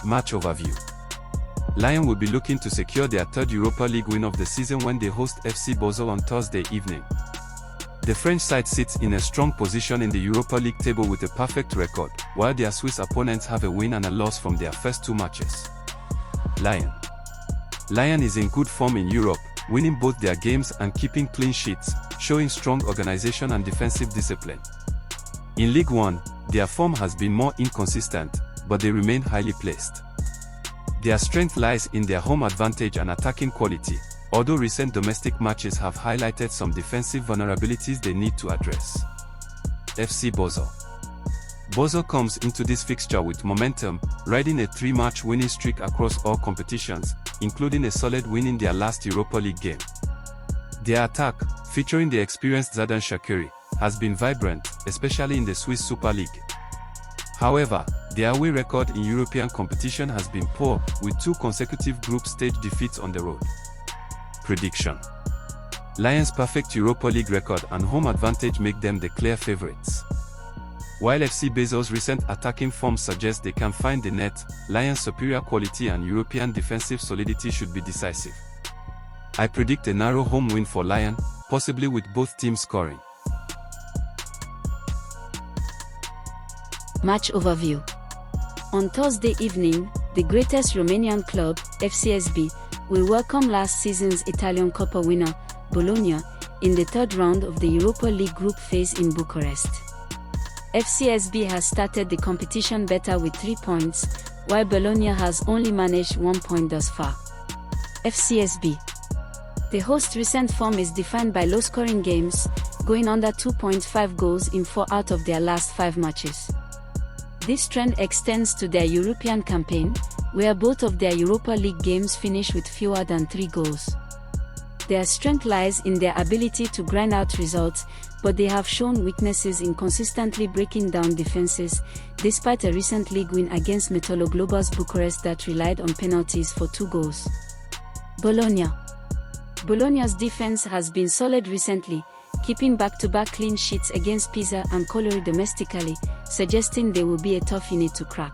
Match overview. Lyon will be looking to secure their third Europa League win of the season when they host FC Basel on Thursday evening. The French side sits in a strong position in the Europa League table with a perfect record, while their Swiss opponents have a win and a loss from their first two matches. Lyon is in good form in Europe, winning both their games and keeping clean sheets, showing strong organization and defensive discipline. In Ligue 1, their form has been more inconsistent, but they remain highly placed. Their strength lies in their home advantage and attacking quality, although recent domestic matches have highlighted some defensive vulnerabilities they need to address. FC Basel. Basel comes into this fixture with momentum, riding a 3-match winning streak across all competitions, including a solid win in their last Europa League game. Their attack, featuring the experienced Xherdan Shaqiri, has been vibrant, especially in the Swiss Super League. However, their away record in European competition has been poor, with 2 consecutive group stage defeats on the road. Prediction. Lyon's perfect Europa League record and home advantage make them the clear favorites. While FC Basel's recent attacking form suggests they can find the net, Lyon's superior quality and European defensive solidity should be decisive. I predict a narrow home win for Lyon, possibly with both teams scoring. Match overview. On Thursday evening, the greatest Romanian club, FCSB, will welcome last season's Italian Cup winner, Bologna, in the third round of the Europa League group phase in Bucharest. FCSB has started the competition better with 3 points, while Bologna has only managed 1 point thus far. FCSB. The host's recent form is defined by low-scoring games, going under 2.5 goals in 4 out of their last 5 matches. This trend extends to their European campaign, where both of their Europa League games finish with fewer than 3 goals. Their strength lies in their ability to grind out results, but they have shown weaknesses in consistently breaking down defenses, despite a recent league win against Metaloglobus Bucharest that relied on penalties for 2 goals. Bologna. Bologna's defense has been solid recently, keeping back-to-back clean sheets against Pisa and Cagliari domestically, suggesting they will be a tough unit to crack.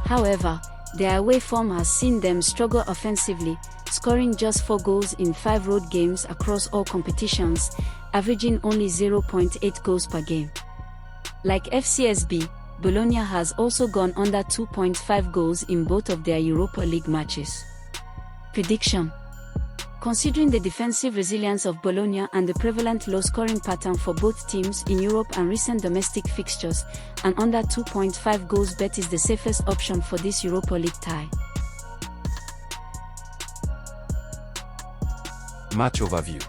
However, their away form has seen them struggle offensively, scoring just 4 goals in 5 road games across all competitions, averaging only 0.8 goals per game. Like FCSB, Bologna has also gone under 2.5 goals in both of their Europa League matches. Prediction. Considering the defensive resilience of Bologna and the prevalent low-scoring pattern for both teams in Europe and recent domestic fixtures, an under 2.5 goals bet is the safest option for this Europa League tie. Match overview.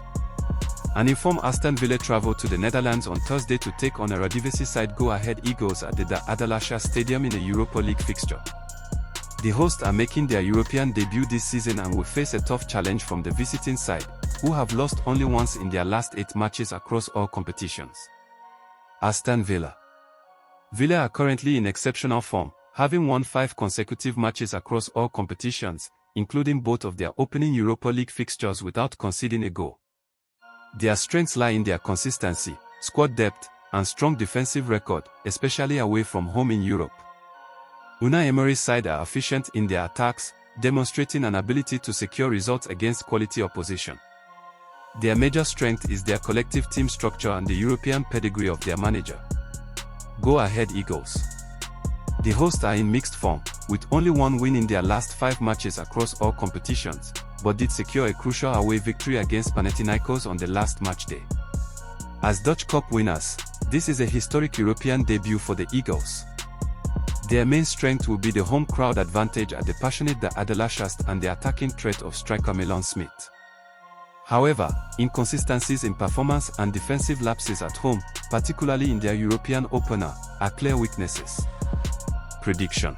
An informed Aston Villa travel to the Netherlands on Thursday to take on Eredivisie side Go Ahead Eagles at the De Adelaar Stadium in a Europa League fixture. The hosts are making their European debut this season and will face a tough challenge from the visiting side, who have lost only once in their last 8 matches across all competitions. Aston Villa. Villa are currently in exceptional form, having won 5 consecutive matches across all competitions, including both of their opening Europa League fixtures without conceding a goal. Their strengths lie in their consistency, squad depth, and strong defensive record, especially away from home in Europe. Unai Emery's side are efficient in their attacks, demonstrating an ability to secure results against quality opposition. Their major strength is their collective team structure and the European pedigree of their manager. Go Ahead Eagles. The hosts are in mixed form, with only 1 win in their last 5 matches across all competitions, but did secure a crucial away victory against Panathinaikos on the last match day. As Dutch Cup winners, this is a historic European debut for the Eagles. Their main strength will be the home crowd advantage at the passionate De Adelaar and the attacking threat of striker Milan Smith. However, inconsistencies in performance and defensive lapses at home, particularly in their European opener, are clear weaknesses. Prediction.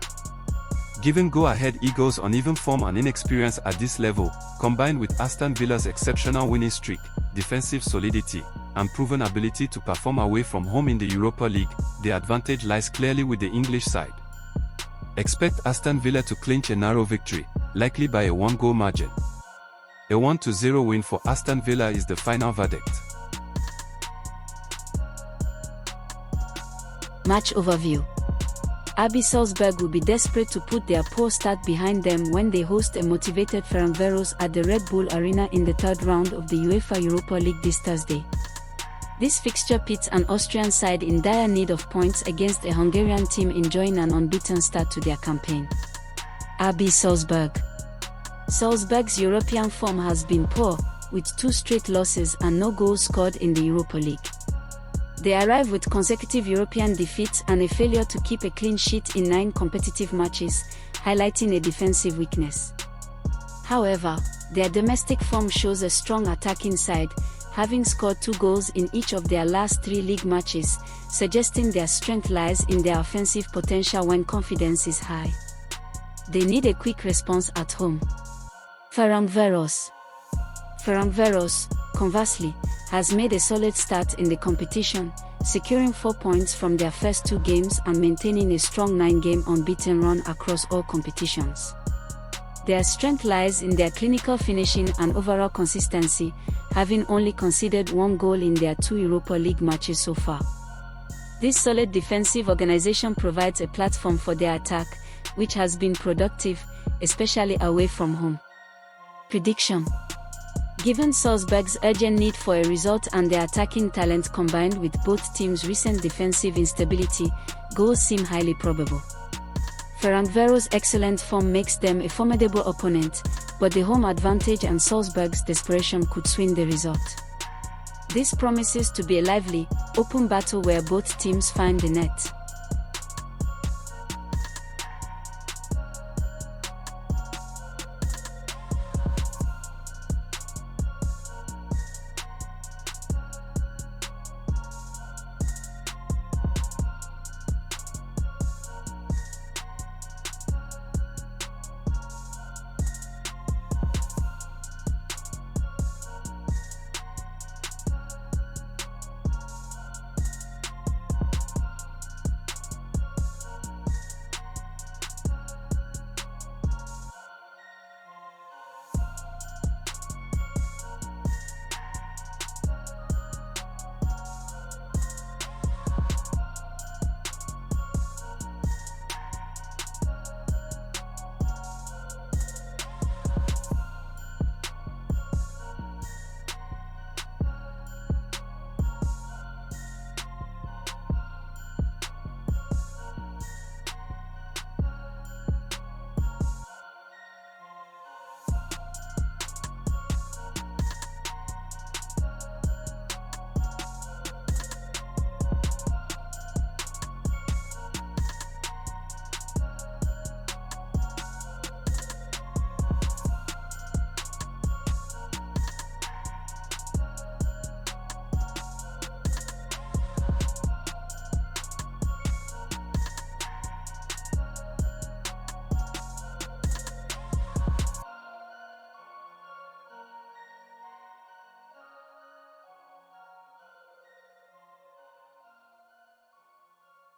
Given Go Ahead Eagles' uneven form and inexperience at this level, combined with Aston Villa's exceptional winning streak, defensive solidity, and proven ability to perform away from home in the Europa League, the advantage lies clearly with the English side. Expect Aston Villa to clinch a narrow victory, likely by a 1-goal margin. A 1-0 win for Aston Villa is the final verdict. Match overview. RB Salzburg will be desperate to put their poor start behind them when they host a motivated Ferencváros at the Red Bull Arena in the third round of the UEFA Europa League this Thursday. This fixture pits an Austrian side in dire need of points against a Hungarian team enjoying an unbeaten start to their campaign. RB Salzburg. Salzburg's European form has been poor, with 2 straight losses and no goals scored in the Europa League. They arrive with consecutive European defeats and a failure to keep a clean sheet in 9 competitive matches, highlighting a defensive weakness. However, their domestic form shows a strong attacking side, having scored 2 goals in each of their last 3 league matches, suggesting their strength lies in their offensive potential when confidence is high. They need a quick response at home. Ferencváros. Ferencváros, conversely, has made a solid start in the competition, securing 4 points from their first 2 games and maintaining a strong 9-game unbeaten run across all competitions. Their strength lies in their clinical finishing and overall consistency, having only conceded 1 goal in their 2 Europa League matches so far. This solid defensive organization provides a platform for their attack, which has been productive, especially away from home. Prediction. Given Salzburg's urgent need for a result and their attacking talent combined with both teams' recent defensive instability, goals seem highly probable. Ferencváros' excellent form makes them a formidable opponent, but the home advantage and Salzburg's desperation could swing the result. This promises to be a lively, open battle where both teams find the net.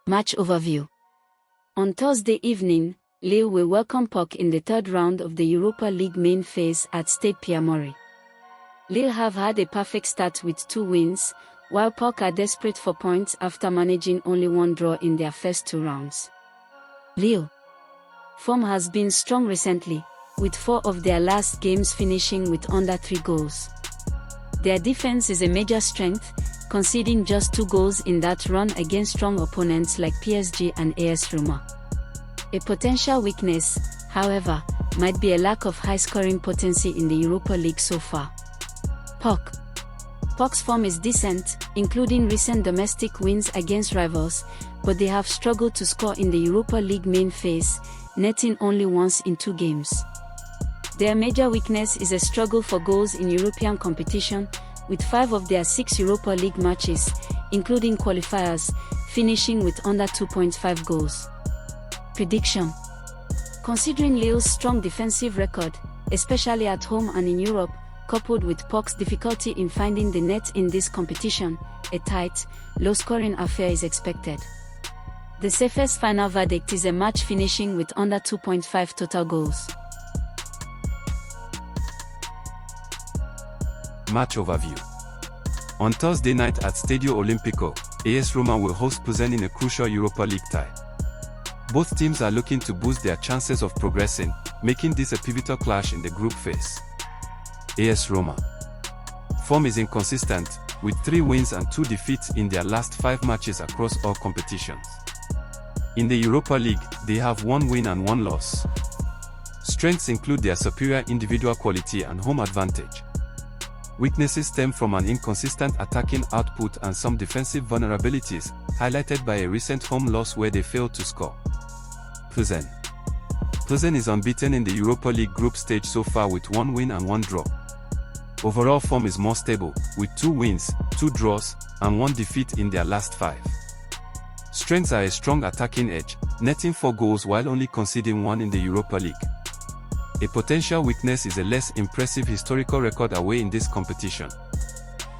Match overview. On Thursday evening, Lille will welcome PAOK in the third round of the Europa League main phase at Stade Pierre-Maury. Lille have had a perfect start with 2 wins, while PAOK are desperate for points after managing only 1 draw in their first 2 rounds. Lille form has been strong recently, with 4 of their last games finishing with under 3 goals. Their defense is a major strength, conceding just 2 goals in that run against strong opponents like PSG and AS Roma. A potential weakness, however, might be a lack of high-scoring potency in the Europa League so far. PAOK's form is decent, including recent domestic wins against rivals, but they have struggled to score in the Europa League main phase, netting only once in 2 games. Their major weakness is a struggle for goals in European competition, with 5 of their 6 Europa League matches, including qualifiers, finishing with under 2.5 goals. Prediction. Considering Lille's strong defensive record, especially at home and in Europe, coupled with PAOK's difficulty in finding the net in this competition, a tight, low-scoring affair is expected. The safest final verdict is a match finishing with under 2.5 total goals. Match overview. On Thursday night at Stadio Olimpico, AS Roma will host Plzen in a crucial Europa League tie. Both teams are looking to boost their chances of progressing, making this a pivotal clash in the group phase. AS Roma. Form is inconsistent, with 3 wins and 2 defeats in their last 5 matches across all competitions. In the Europa League, they have 1 win and 1 loss. Strengths include their superior individual quality and home advantage. Weaknesses stem from an inconsistent attacking output and some defensive vulnerabilities, highlighted by a recent home loss where they failed to score. Plzen is unbeaten in the Europa League group stage so far with 1 win and 1 draw. Overall form is more stable, with 2 wins, 2 draws, and 1 defeat in their last 5. Strengths are a strong attacking edge, netting 4 goals while only conceding 1 in the Europa League. A potential weakness is a less impressive historical record away in this competition.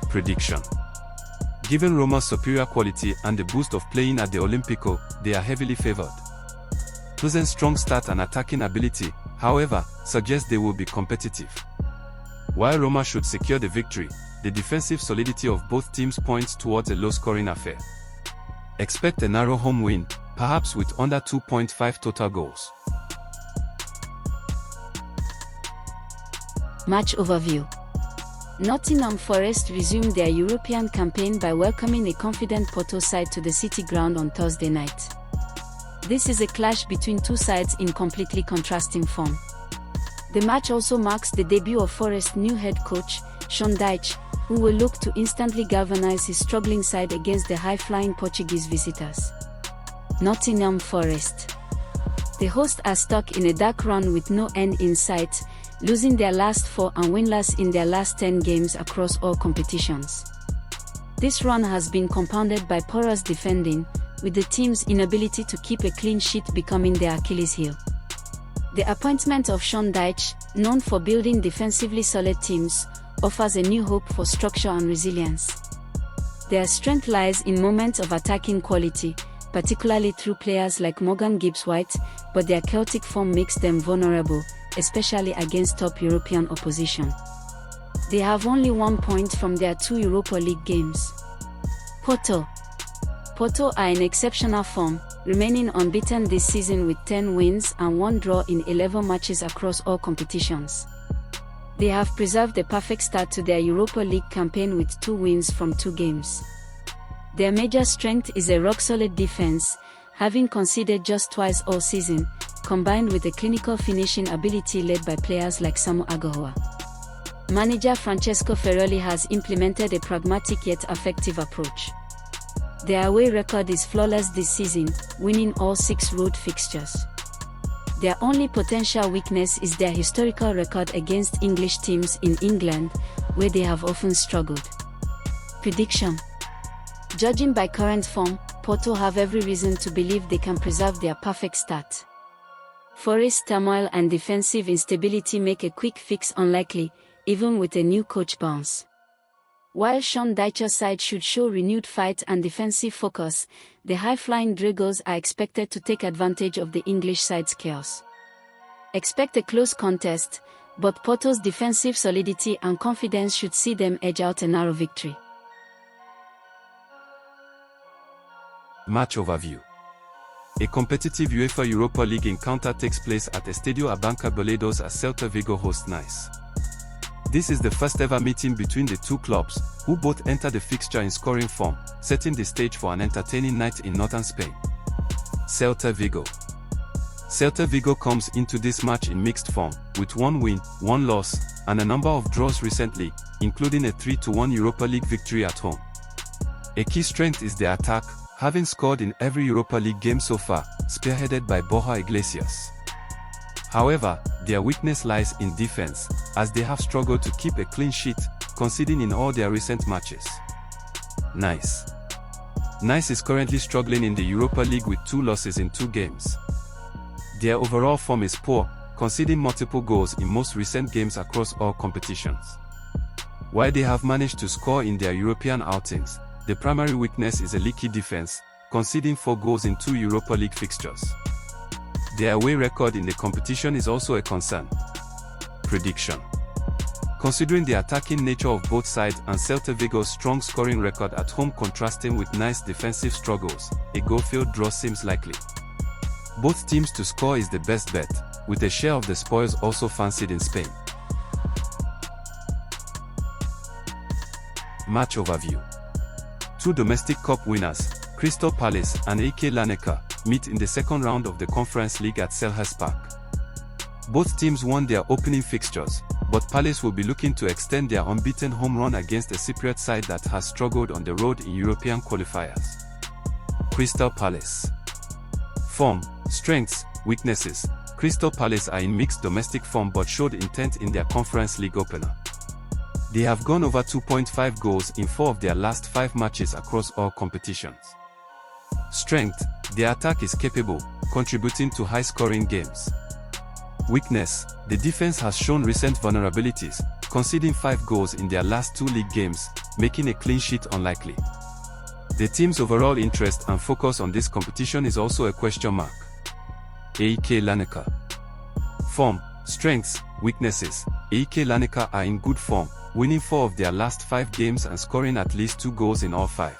Prediction. Given Roma's superior quality and the boost of playing at the Olimpico, they are heavily favored. Plzen's strong start and attacking ability, however, suggests they will be competitive. While Roma should secure the victory, the defensive solidity of both teams points towards a low-scoring affair. Expect a narrow home win, perhaps with under 2.5 total goals. Match overview. Nottingham Forest resumed their European campaign by welcoming a confident Porto side to the City Ground on Thursday night. This is a clash between two sides in completely contrasting form. The match also marks the debut of Forest's new head coach, Sean Dyche, who will look to instantly galvanize his struggling side against the high-flying Portuguese visitors. Nottingham Forest. The hosts are stuck in a dark run with no end in sight, losing their last 4 and winless in their last 10 games across all competitions. This run has been compounded by porous defending, with the team's inability to keep a clean sheet becoming their Achilles heel. The appointment of Sean Dyche, known for building defensively solid teams, offers a new hope for structure and resilience. Their strength lies in moments of attacking quality, particularly through players like Morgan Gibbs-White, but their Celtic form makes them vulnerable, especially against top European opposition. They have only 1 point from their 2 Europa League games. Porto are in exceptional form, remaining unbeaten this season with 10 wins and 1 draw in 11 matches across all competitions. They have preserved a perfect start to their Europa League campaign with 2 wins from 2 games. Their major strength is a rock-solid defense, having conceded just twice all season, combined with a clinical finishing ability led by players like Samu Agahoa. Manager Francesco Ferroli has implemented a pragmatic yet effective approach. Their away record is flawless this season, winning all 6 road fixtures. Their only potential weakness is their historical record against English teams in England, where they have often struggled. Prediction. Judging by current form, Porto have every reason to believe they can preserve their perfect start. Forest's turmoil and defensive instability make a quick fix unlikely, even with a new coach bounce. While Sean Dyche's side should show renewed fight and defensive focus, the high-flying Dragons are expected to take advantage of the English side's chaos. Expect a close contest, but Porto's defensive solidity and confidence should see them edge out a narrow victory. Match overview. A competitive UEFA Europa League encounter takes place at Estadio Abanca Balaídos as Celta Vigo host Nice. This is the first ever meeting between the two clubs, who both enter the fixture in scoring form, setting the stage for an entertaining night in northern Spain. Celta Vigo comes into this match in mixed form, with 1 win, 1 loss, and a number of draws recently, including a 3-1 Europa League victory at home. A key strength is their attack, having scored in every Europa League game so far, spearheaded by Borja Iglesias. However, their weakness lies in defense, as they have struggled to keep a clean sheet, conceding in all their recent matches. Nice is currently struggling in the Europa League with 2 losses in 2 games. Their overall form is poor, conceding multiple goals in most recent games across all competitions. While they have managed to score in their European outings, the primary weakness is a leaky defense, conceding 4 goals in 2 Europa League fixtures. Their away record in the competition is also a concern. Prediction. Considering the attacking nature of both sides and Celta Vigo's strong scoring record at home contrasting with Nice's defensive struggles, a goal-filled draw seems likely. Both teams to score is the best bet, with a share of the spoils also fancied in Spain. Match overview. Two domestic cup winners, Crystal Palace and AK Larnaca, meet in the second round of the Conference League at Selhurst Park. Both teams won their opening fixtures, but Palace will be looking to extend their unbeaten home run against a Cypriot side that has struggled on the road in European qualifiers. Crystal Palace. Form, strengths, weaknesses. Crystal Palace are in mixed domestic form but showed intent in their Conference League opener. They have gone over 2.5 goals in 4 of their last 5 matches across all competitions. Strength, their attack is capable, contributing to high-scoring games. Weakness, the defense has shown recent vulnerabilities, conceding 5 goals in their last 2 league games, making a clean sheet unlikely. The team's overall interest and focus on this competition is also a question mark. AK Larnaca. Form, strengths, weaknesses. AK Larnaca are in good form, winning 4 of their last 5 games and scoring at least 2 goals in all 5.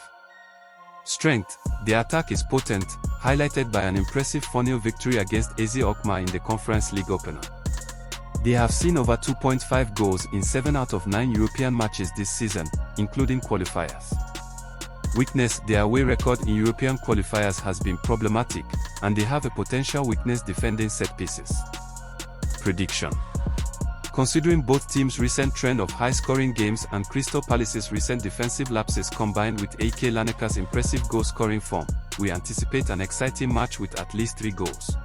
Strength, their attack is potent, highlighted by an impressive 4-0 victory against AZ Alkmaar in the Conference League opener. They have seen over 2.5 goals in 7 out of 9 European matches this season, including qualifiers. Weakness, their away record in European qualifiers has been problematic, and they have a potential weakness defending set pieces. Prediction. Considering both teams' recent trend of high-scoring games and Crystal Palace's recent defensive lapses combined with AK Larnaca's impressive goal-scoring form, we anticipate an exciting match with at least 3 goals.